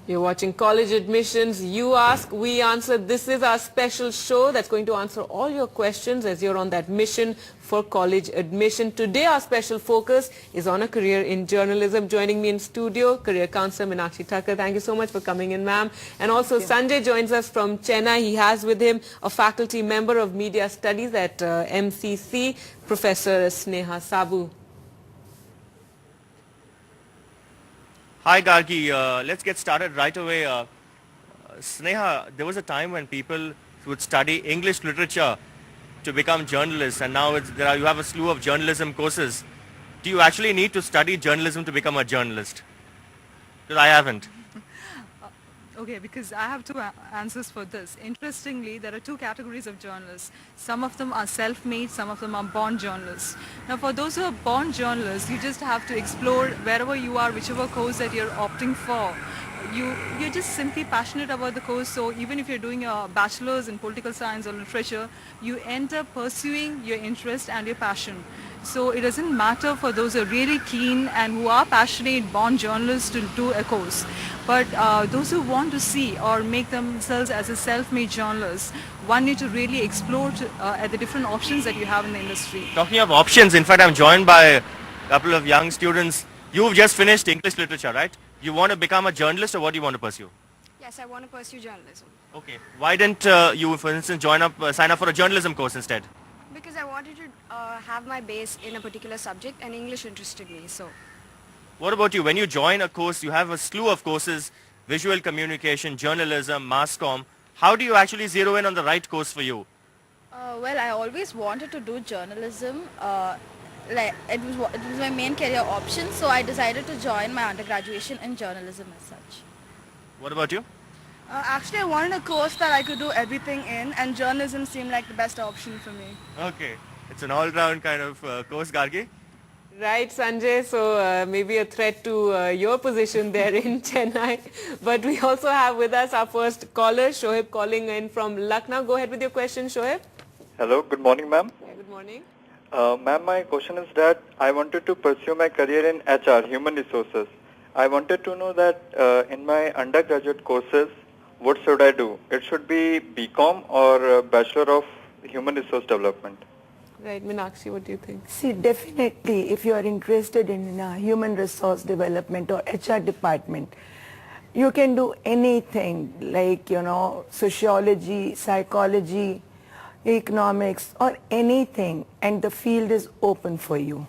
You're watching College Admissions. You ask, we answer. This is our special show that's going to answer all your questions as you're on that mission for college admission. Today our special focus is on a career in journalism. Joining me in studio, career counselor Meenakshi Thakkar. Thank you so much for coming in, ma'am. And also Sanjay joins us from Chennai. He has with him a faculty member of media studies at MCC, Professor Sneha Sabu. Hi Gargi, let's get started right away. Sneha, there was a time when people would study English literature to become journalists, and now you have a slew of journalism courses. Do you actually need to study journalism to become a journalist? Because I haven't. Okay, because I have two answers for this. Interestingly, there are two categories of journalists. Some of them are self-made, some of them are born journalists. Now, for those who are born journalists, you just have to explore wherever you are, whichever course that you're opting for. You're just simply passionate about the course, so even if you're doing a bachelor's in political science or literature, you end up pursuing your interest and your passion. So it doesn't matter for those who are really keen and who are passionate born journalists to do a course. But those who want to see or make themselves as a self-made journalist, one need to really explore at the different options that you have in the industry. Talking of options, in fact, I'm joined by a couple of young students. You've just finished English literature, right? You want to become a journalist, or what do you want to pursue? Yes, I want to pursue journalism. Okay. Why didn't you, for instance, sign up for a journalism course instead? Because I wanted to have my base in a particular subject and English interested me, so. What about you? When you join a course, you have a slew of courses, visual communication, journalism, mass comm. How do you actually zero in on the right course for you? Well, I always wanted to do journalism. It was my main career option, so I decided to join my undergraduation in journalism as such. What about you? Actually, I wanted a course that I could do everything in, and journalism seemed like the best option for me. Okay. It's an all-round kind of course, Gargi. Right, Sanjay. So maybe a threat to your position there in Chennai. But we also have with us our first caller, Shoaib, calling in from Lucknow. Go ahead with your question, Shoaib. Hello, good morning, ma'am. Yeah, good morning. Ma'am, my question is that I wanted to pursue my career in HR, human resources. I wanted to know that in my undergraduate courses, what should I do? It should be BCom or Bachelor of Human Resource Development. Right, Meenakshi, what do you think? See, definitely, if you are interested in human resource development or HR department, you can do anything like, sociology, psychology, economics, or anything, and the field is open for you.